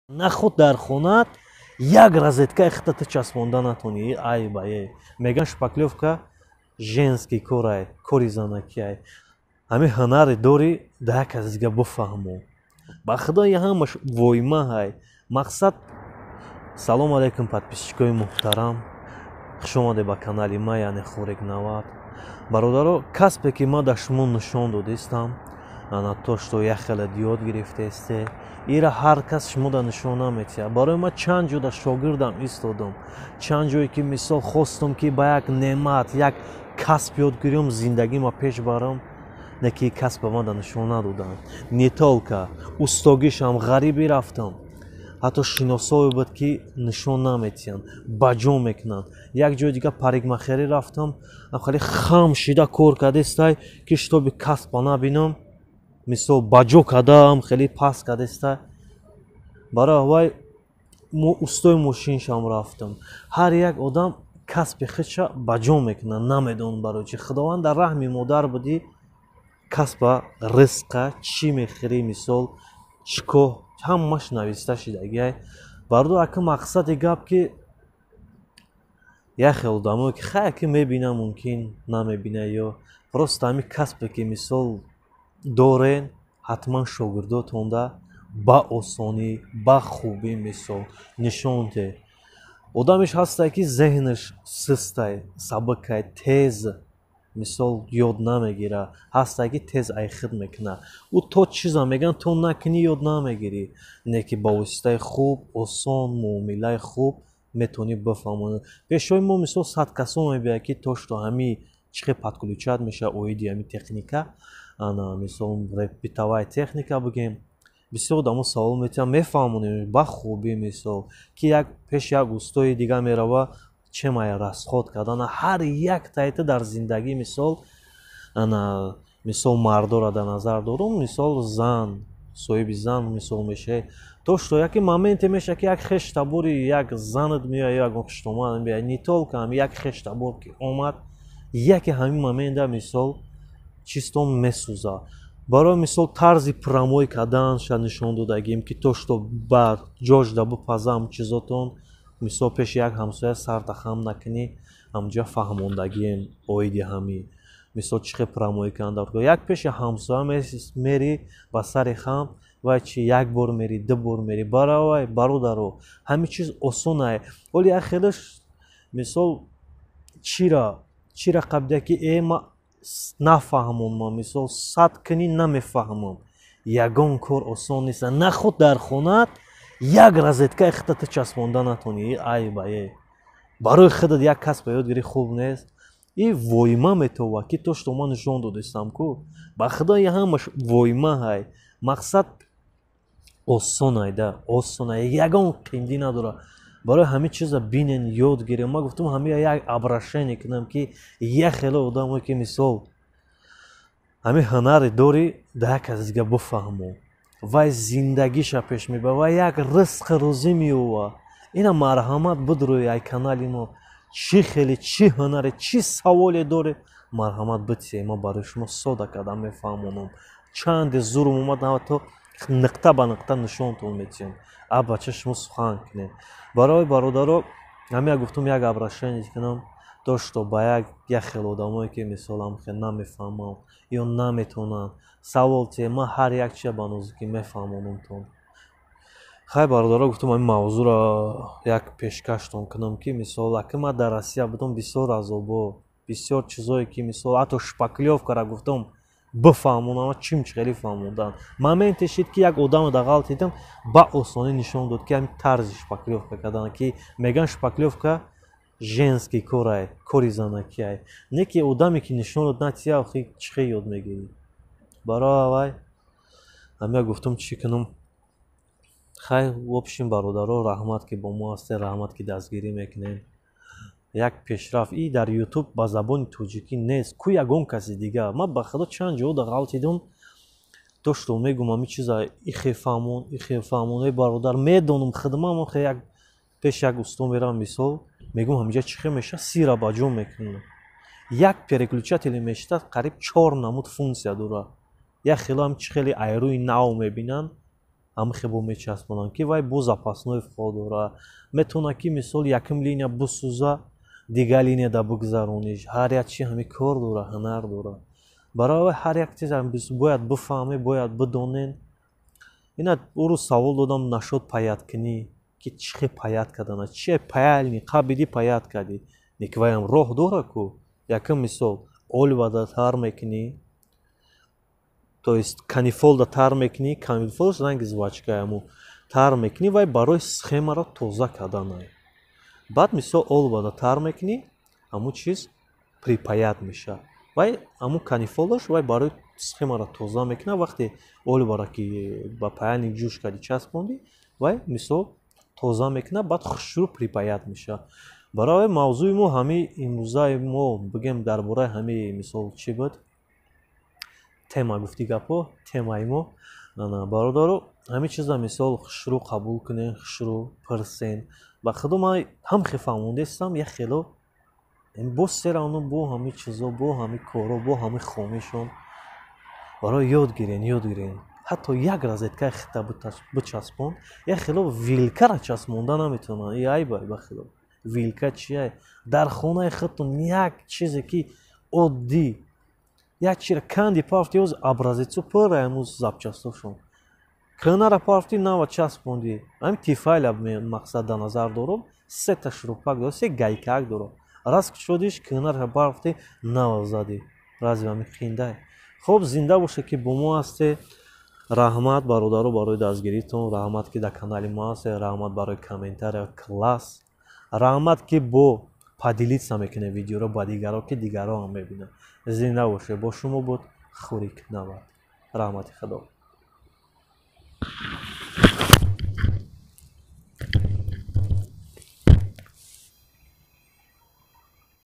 нахуд дар хонат як розетка ихтата часпонда натони. Ай бае меган шпаклёвка женский кор ай, кори занаки ай. ҳамин ҳунаре дори да як аз дига бифаҳмо. ба худо я ҳамаш войма ай. мақсад салом алейкум подписчикои муҳтарам. хуш омадед ба канали ма, яъне Хорек Навад. бародаро, касбе ки ма дар шумо нишон додистам, ана то што як хеле ёд гирифтесте, ира ҳар кас шумода нишон наметиҳад. барои ма чанд ҷода шогирдам истодам, чанд ҷое ки мисол хостам ки ба як неъмат, як касб ёд гирём, зиндагима пеш барам, не ки касб ба ма да нишон надоданд. Не толка устогишам ғариби рафтам, ҳатто шиносое буд ки нишон наметиҳанд, ба ҷо мекунанд. як ҷои дига парикмахерӣ рафтам, хеле хам шида кор кардестай ки шитоби касба набинам, мисол ба ҷо кардам, хеле паст кардестай. барои аввай устои мошиншам рафтам. ҳар як одам касби худша ба ҷо мекунад, намедонад барои чи. худованд дар раҳми модар будӣ, касба ризқа чӣ мехӯрӣ, мисол чӣ кор, ҳамаш нависта шидагиай. бародаро, ака мақсади гап ки як хел одамое ки хай ки мебинам, мумкин намебина, ё просто ҳамин касбе ки мисол дорен, ҳатман шогирдотонда ба осонӣ, ба хубӣ мисол нишон де. одамеш ҳастай ки зеҳнаш систай, сабукай, тез мисол ёд намегира, ҳастай ки тез айхид мекуна. ӯ то чиза меган то накунӣ ёд намегирӣ, не ки ба воситаи хуб, осон, муомилаи хуб метавонӣ бифаҳмонӣ. пешои мо мисол 100 касон мебияд ки то што ҳамин чихе подключат мешавад оиди ҳамин техника, ана мисол битовая техника бугем. бисёр одамо савол метиҳанд, мефаҳмонем ба хубӣ мисол ки як пеш як устои дига мерава чемай расход кардан. ҳар як тайта дар зиндагӣ мисол ана мисол мардора дар назар дорум, мисол зан соҳиби зан мисол мешавад, то што яке моменте мешавад ки як хештабори як занат меояд, як хуштомад меояд, не толка ҳам як хештабор ки омад, яке ҳамин момента мисол чистон месӯза. барои мисол тарзи промой кардан ша нишон додагим ки то што ба ҷошда бипазам чизотон, мисол пеши як ҳамсоя сарта хам накунӣ, ҳамҷа фаҳмондагием оиди ҳамин мисол чихе промой канда. як пеши ҳамсоя мери ба сари хам вай чи як бор мери, ду бор мери. баравай бародаро, ҳамин чиз осон ай. оли як хелеш мисол чира қабдия ки ма нафаҳмонман, мисол 100 кунӣ намефаҳмам. ягон кор осон нест. нахуд дар хонат як розетка ихтата часпонда натонӣ. ай бае барои худат як касба ёд гирӣ хуб нест. и войма метова ки то што ман нишон додистам ку. ба худо я ҳамаш войма ай. мақсад осон айда, осон ай, ягон қиндӣ надора. барои ҳамин чиза бинен ёд гирем. ман гуфтам ҳамин як обращение кунам ки як хеле одамо ки мисол ҳамин ҳунаре дори да як аз дига бифаҳмо. вай зиндагиша пеш мебарад, вай як ризқи рӯзӣ меёвад. ина марҳамат бидрои ай канали мо. чӣ хеле чӣ ҳунаре чӣ саволе доре, марҳамат битиҳед, ман барои шумо сода кардан мефаҳмонам. чанде зурум омад, ҳатто нуқта ба нуқта нишонтон метиҳам. бача шумо сухан кунед. барои бародаро, ҳамин як гуфтам як обращение кунам, то што ба як хел одамое ки мисол ҳамхел намефаҳмам ё наметонанд савол тиҳед, ман ҳар як чиз ба нозукӣ мефаҳмонамтон. хай бародаро, гуфтам ҳамин мавзӯъро як пешкаштон кунам ки мисол ака ман дар Россия будам, бисёр азобо, бисёр чизое ки мисол ҳатто шпаклёвкара гуфтам бифаҳмонам, чим хеле фаҳмондан. моменте шид ки як одаме да ғалат дидам, ба осонӣ нишон дод ки ҳамин тарзи шпаклёвка кардан, ки меган шпаклёвка женский кор ай, кори занаки ай. не ки одаме ки нишон дод натиҳа охи чихе ёд мегирӣ. барои аввай ҳамин як гуфтам чӣ кунам. хай вобшин бародаро, раҳмат ки бо мо ҳастед, раҳмат ки дастгирӣ мекунед. як пешрафт и дар ютуб ба забони тоҷикӣ нест, ку ягон каси дига. ман ба худо чанд ҷода ғалат дидам, то што мегӯям ҳамин чиза ихе фаҳмон. бародар, медонам хидмам охе як пеш як усто мерам, мисол мегӯям ҳаминҷа чихе мешавад, сира ба ҷо мекунам. як переключатели мешавад қариб 4 намуд функсия дорад. як хело ҳам чихели айрӯи нав мебинанд, амхебо мечаспонам ки вай бо запасной фо дора метавона ки мисол якм линия бисӯза дигар линияда бигзарониш ҳар як чи ҳами кор дора ҳунар дора барои вай ҳар як чиз бояд бифаҳме бояд бидонен ина ӯро савол додам нашуд паят кунӣ ки чӣ хел паят кардана чи паялни қабиди паят кардӣ неки вайам роҳ дора ку якм мисол олбада тар мекунӣ то есть канифолда тар мекунӣ канифолш ранги звачкаяму тар мекунӣ вай барои схемаро тоза карданай баъд мисол олбада тар мекунӣ ҳамун чиз припаят мешавад вай ҳамун канифолаш вай барои схемаро тоза мекунад вақте олбара ки ба паялник ҷӯш кардӣ часпондӣ вай мисол тоза мекунад баъд хушрӯ припаят мешавад барои мавзӯи мо ҳами имрӯзаи мо бигем дар бораи ҳами мисол чӣ буд тема гуфти гапо темаи мо бародаро ҳамин чиза мисол хушрӯ қабул кунем хушрӯ пирсен ба худо ман ҳам хел фаҳмондестам як хело бо серану бо ҳамин чизо бо ҳамин коро бо ҳамин хомишон барои ёд гирен ҳатто як розеткаи хита бичаспон як хело вилкара часпонда наметавонад и айбай ба худо вилка чия дар хонаи худтон як чизе ки оддӣ як чира канди пафти оз абразецу пурра амӯз запчастошон канара пафти нава часпонди ҳамин тифайла мақсад дар назар дорам сета шурупак дора се гайкаак дора раз шудиш канара пафти нава зади разве ҳамин қиндай хуб зинда боша ки бо мо ҳасте раҳмат бародаро барои дастгиритон раҳмат ки дар канали мо ҳасте раҳмат барои комментария класс раҳмат ки бо падилитса мекунед видеоро ба дигаро ки дигаро ҳам мебинад зинда бошед бо шумо буд хурик навад раҳмати худо